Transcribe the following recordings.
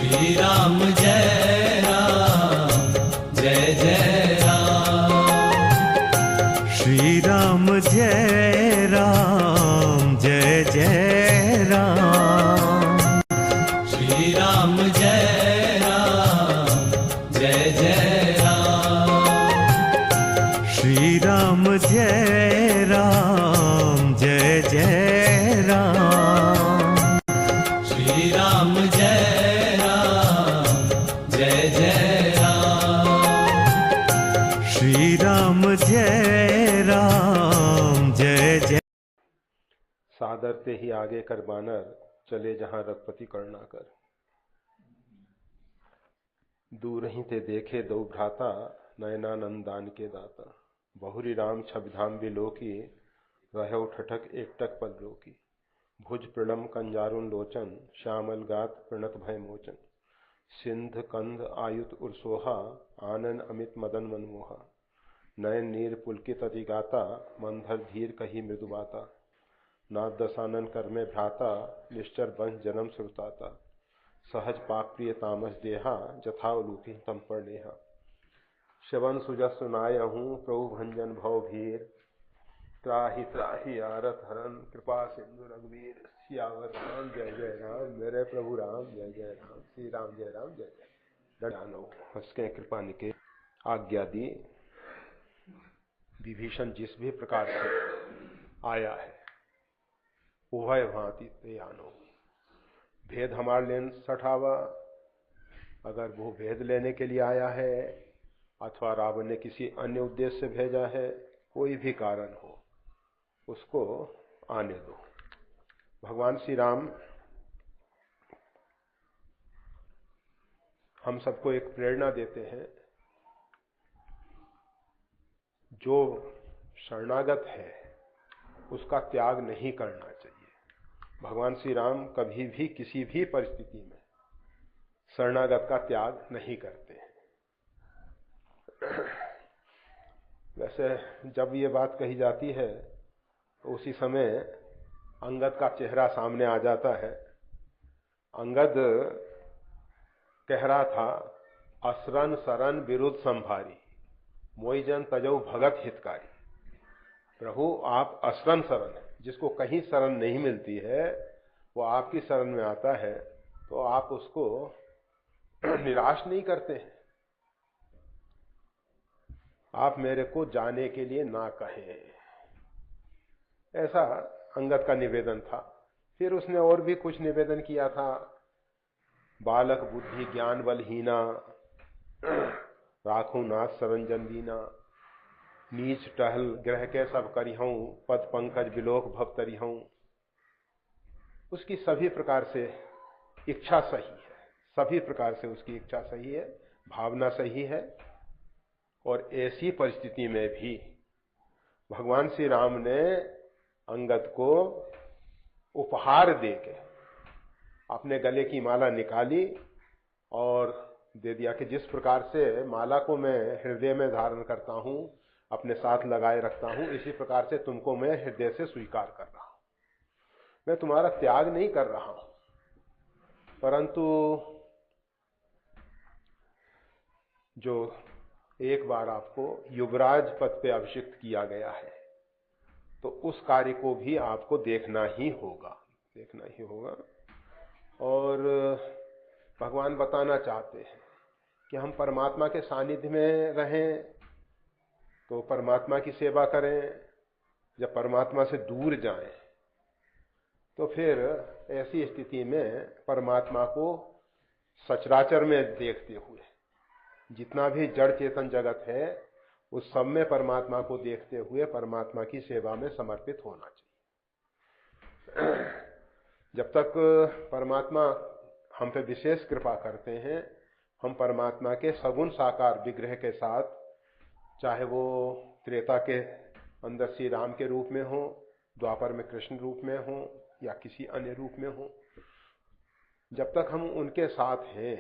श्री राम जय राम जय जय राम। श्री राम जय राम जय जय राम। श्री राम जय राम जय जय राम। श्री राम जय राम जय जय राम। श्री राम जय राम जय जय राम। श्री राम जय राम जय जय। सादर ते ही आगे कर बानर, चले जहां रघुपति करुणा कर। दूर ही ते देखे दो भ्राता, नयनानंद दान के दाता। बहुरी राम छविधाम बिलोकी, रहो ठठक एकटक पद रोकी। भुज प्रणम कंजारुन लोचन, श्यामल गात प्रणत भय मोचन। सिंध कंध आयुत उर्सोहा, आनन अमित मदन मनमोहा। नयन नीर पुलकित अधिगाता, मंधर धीर कही मृदुबाता। नाथ दसानन कर में भ्राता, निश्चर वंश जन्म श्रुताता। सहज पाप प्रिय तामस देहा, जथावलूकी तम पर नेहा। शवन सुजस सुनाय हूँ, प्रभु भंजन भव भीर। त्राहि त्राहि आरत हरन, कृपा सिंधु रघुवीर। सियावर राम जय जय राम, मेरे प्रभु राम जय जय राम। श्री राम जय राम जय जय। डरानो हंसके कृपा निके आज्ञा दी। विभीषण जिस भी प्रकार से आया है, उभय भांति ते आनो। भेद हमार लेन सठावा, अगर वो भेद लेने के लिए आया है अथवा रावण ने किसी अन्य उद्देश्य से भेजा है, कोई भी कारण हो, उसको आने दो। भगवान श्री राम हम सबको एक प्रेरणा देते हैं, जो शरणागत है उसका त्याग नहीं करना चाहिए। भगवान श्री राम कभी भी किसी भी परिस्थिति में शरणागत का त्याग नहीं करते हैं। वैसे जब ये बात कही जाती है तो उसी समय अंगद का चेहरा सामने आ जाता है। अंगद कह रहा था, असरन सरन विरुद्ध संभारी, मोईजन तजौ भगत हितकारी। प्रभु आप असरन शरण है, जिसको कहीं शरण नहीं मिलती है वो आपकी शरण में आता है तो आप उसको निराश नहीं करते हैं। आप मेरे को जाने के लिए ना कहें, ऐसा अंगद का निवेदन था। फिर उसने और भी कुछ निवेदन किया था। बालक बुद्धि ज्ञान बलहीना, राखू नाथ सरंजन दीना। नीच टहल ग्रह के सब करिहूं, पद पंकज बिलोक भव तरिहूं। उसकी सभी प्रकार से इच्छा सही है, सभी प्रकार से उसकी इच्छा सही है, भावना सही है। और ऐसी परिस्थिति में भी भगवान श्री राम ने अंगद को उपहार देके अपने गले की माला निकाली और दे दिया कि जिस प्रकार से माला को मैं हृदय में धारण करता हूं, अपने साथ लगाए रखता हूं, इसी प्रकार से तुमको मैं हृदय से स्वीकार कर रहा हूं। मैं तुम्हारा त्याग नहीं कर रहा हूं, परंतु जो एक बार आपको युवराज पद पे अभिषिक्त किया गया है, तो उस कार्य को भी आपको देखना ही होगा, देखना ही होगा। और भगवान बताना चाहते हैं कि हम परमात्मा के सानिध्य में रहें तो परमात्मा की सेवा करें, जब परमात्मा से दूर जाएं तो फिर ऐसी स्थिति में परमात्मा को सचराचर में देखते हुए, जितना भी जड़ चेतन जगत है उस सब में परमात्मा को देखते हुए परमात्मा की सेवा में समर्पित होना चाहिए। जब तक परमात्मा हम पे विशेष कृपा करते हैं, हम परमात्मा के सगुण साकार विग्रह के साथ, चाहे वो त्रेता के अंदर श्री राम के रूप में हो, द्वापर में कृष्ण रूप में हो या किसी अन्य रूप में हो, जब तक हम उनके साथ हैं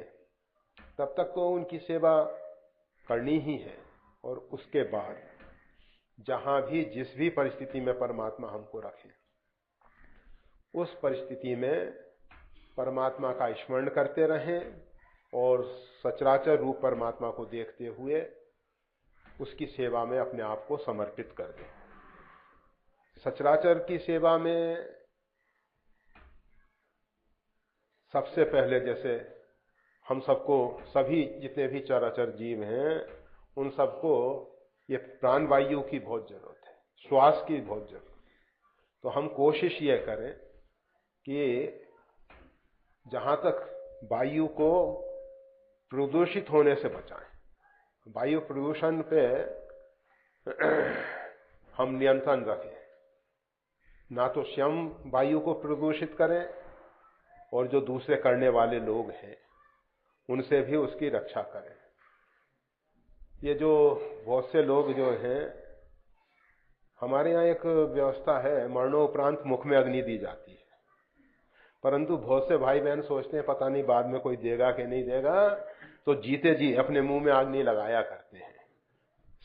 तब तक तो उनकी सेवा करनी ही है। और उसके बाद जहां भी जिस भी परिस्थिति में परमात्मा हमको रखे, उस परिस्थिति में परमात्मा का स्मरण करते रहें और सचराचर रूप परमात्मा को देखते हुए उसकी सेवा में अपने आप को समर्पित कर दें। सचराचर की सेवा में सबसे पहले जैसे हम सबको, सभी जितने भी चराचर जीव हैं, उन सबको ये प्राण वायु की बहुत जरूरत है, श्वास की बहुत जरूरत है। तो हम कोशिश ये करें कि जहां तक वायु को प्रदूषित होने से बचाएं, वायु प्रदूषण पे हम नियंत्रण रखें, ना तो स्वयं वायु को प्रदूषित करें और जो दूसरे करने वाले लोग हैं उनसे भी उसकी रक्षा करें। ये जो बहुत से लोग जो हैं, हमारे यहाँ एक व्यवस्था है, मरणोपरांत मुख में अग्नि दी जाती है, परंतु बहुत से भाई बहन सोचते हैं पता नहीं बाद में कोई देगा कि नहीं देगा, तो जीते जी अपने मुंह में अग्नि लगाया करते हैं।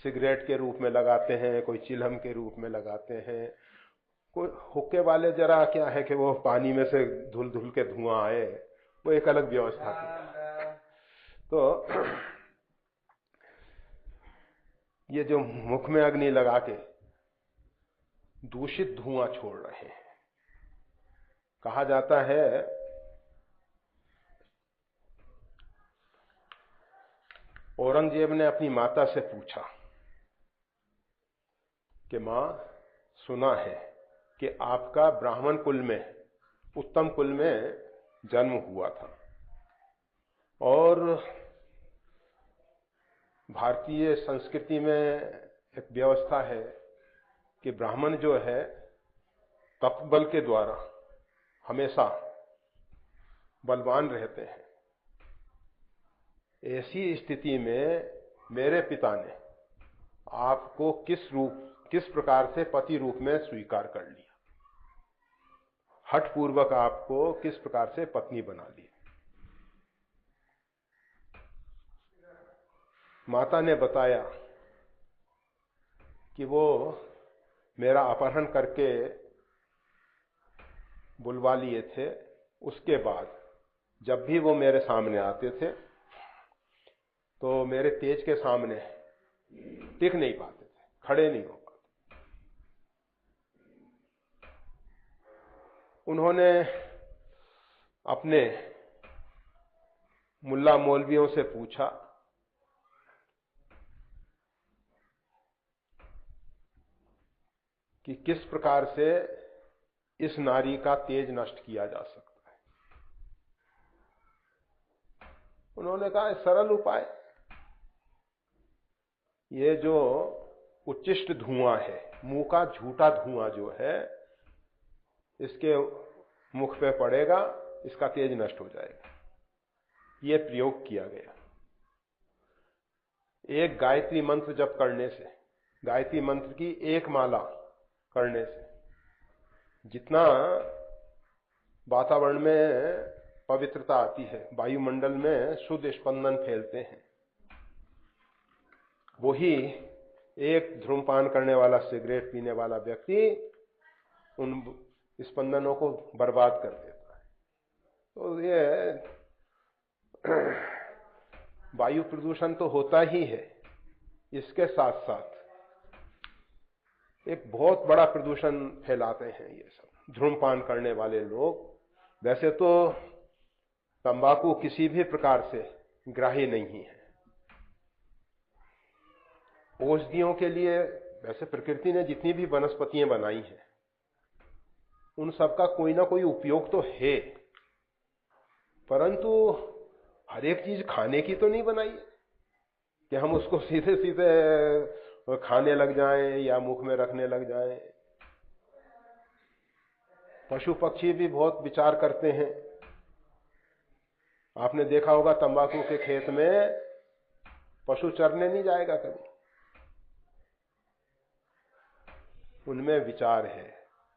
सिगरेट के रूप में लगाते हैं, कोई चिलम के रूप में लगाते हैं, कोई हुक्के वाले जरा क्या है कि वो पानी में से धुल धुल के धुआं आए, वो एक अलग व्यवस्था थी। तो ये जो मुख में अग्नि लगा के दूषित धुआं छोड़ रहे हैं, कहा जाता है औरंगजेब ने अपनी माता से पूछा कि मां, सुना है कि आपका ब्राह्मण कुल में, उत्तम कुल में जन्म हुआ था, और भारतीय संस्कृति में एक व्यवस्था है कि ब्राह्मण जो है तपबल के द्वारा हमेशा बलवान रहते हैं। ऐसी स्थिति में मेरे पिता ने आपको किस प्रकार से पति रूप में स्वीकार कर लिया, हठ पूर्वक आपको किस प्रकार से पत्नी बना ली। माता ने बताया कि वो मेरा अपहरण करके बुलवा लिए थे, उसके बाद जब भी वो मेरे सामने आते थे तो मेरे तेज के सामने टिक नहीं पाते थे, खड़े नहीं हो पाते। उन्होंने अपने मुल्ला मौलवियों से पूछा कि किस प्रकार से इस नारी का तेज नष्ट किया जा सकता है। उन्होंने कहा सरल उपाय, ये जो उच्चिष्ट धुआं है, मुंह का झूठा धुआं जो है, इसके मुख पे पड़ेगा, इसका तेज नष्ट हो जाएगा। ये प्रयोग किया गया। एक गायत्री मंत्र जप करने से, गायत्री मंत्र की एक माला करने से जितना वातावरण में पवित्रता आती है, वायुमंडल में शुद्ध स्पंदन फैलते हैं, वही एक धूम्रपान करने वाला, सिगरेट पीने वाला व्यक्ति उन स्पंदनों को बर्बाद कर देता है। तो ये वायु प्रदूषण तो होता ही है, इसके साथ साथ एक बहुत बड़ा प्रदूषण फैलाते हैं ये सब धूम्रपान करने वाले लोग। वैसे तो तंबाकू किसी भी प्रकार से ग्राह्य नहीं है, औषधियों के लिए वैसे प्रकृति ने जितनी भी वनस्पतियां बनाई हैं उन सबका कोई ना कोई उपयोग तो है, परंतु हर एक चीज खाने की तो नहीं बनाई है कि हम उसको सीधे सीधे खाने लग जाएं या मुख में रखने लग जाएं। पशु पक्षी भी बहुत विचार करते हैं। आपने देखा होगा तंबाकू के खेत में पशु चरने नहीं जाएगा कभी, उनमें विचार है।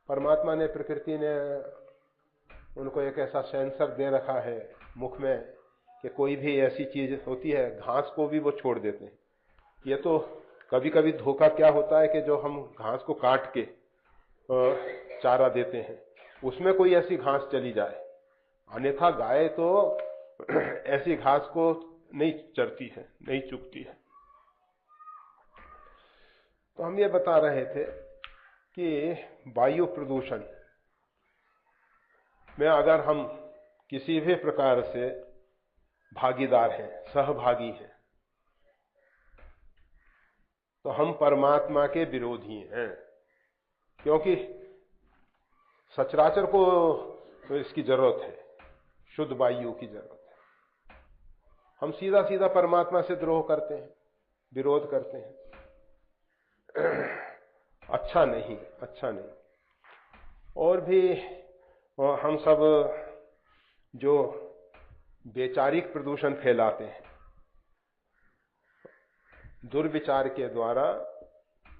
परमात्मा ने, प्रकृति ने उनको एक ऐसा सेंसर दे रखा है मुख में कि कोई भी ऐसी चीज होती है, घास को भी वो छोड़ देते हैं। ये तो कभी कभी धोखा क्या होता है कि जो हम घास को काट के चारा देते हैं उसमें कोई ऐसी घास चली जाए, अन्यथा गाय तो ऐसी घास को नहीं चरती है, नहीं चुगती है। तो हम ये बता रहे थे कि वायु प्रदूषण में अगर हम किसी भी प्रकार से भागीदार हैं, सहभागी हैं, तो हम परमात्मा के विरोधी हैं, क्योंकि सचराचर को तो इसकी जरूरत है, शुद्ध वायु की जरूरत है। हम सीधा सीधा परमात्मा से द्रोह करते हैं, विरोध करते हैं। अच्छा नहीं, अच्छा नहीं। और भी हम सब जो वैचारिक प्रदूषण फैलाते हैं, दुर्विचार के द्वारा,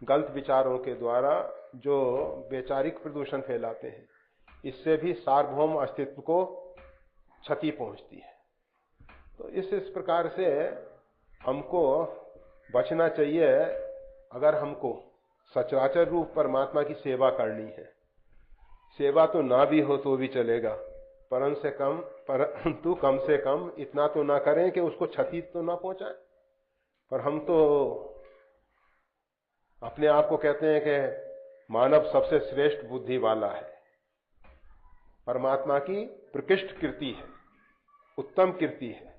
गलत विचारों के द्वारा जो वैचारिक प्रदूषण फैलाते हैं, इससे भी सार्वभौम अस्तित्व को क्षति पहुंचती है। तो इस प्रकार से हमको बचना चाहिए। अगर हमको सचराचर रूप परमात्मा की सेवा करनी है, सेवा तो ना भी हो तो भी चलेगा, परंतु कम से कम इतना तो ना करें कि उसको क्षति तो ना पहुंचाएं। पर हम तो अपने आप को कहते हैं कि मानव सबसे श्रेष्ठ बुद्धि वाला है, परमात्मा की प्रकृष्ट कीर्ति है, उत्तम कीर्ति है,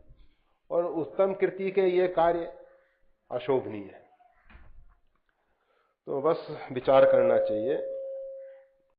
और उत्तम कीर्ति के ये कार्य अशोभनीय है। तो बस विचार करना चाहिए।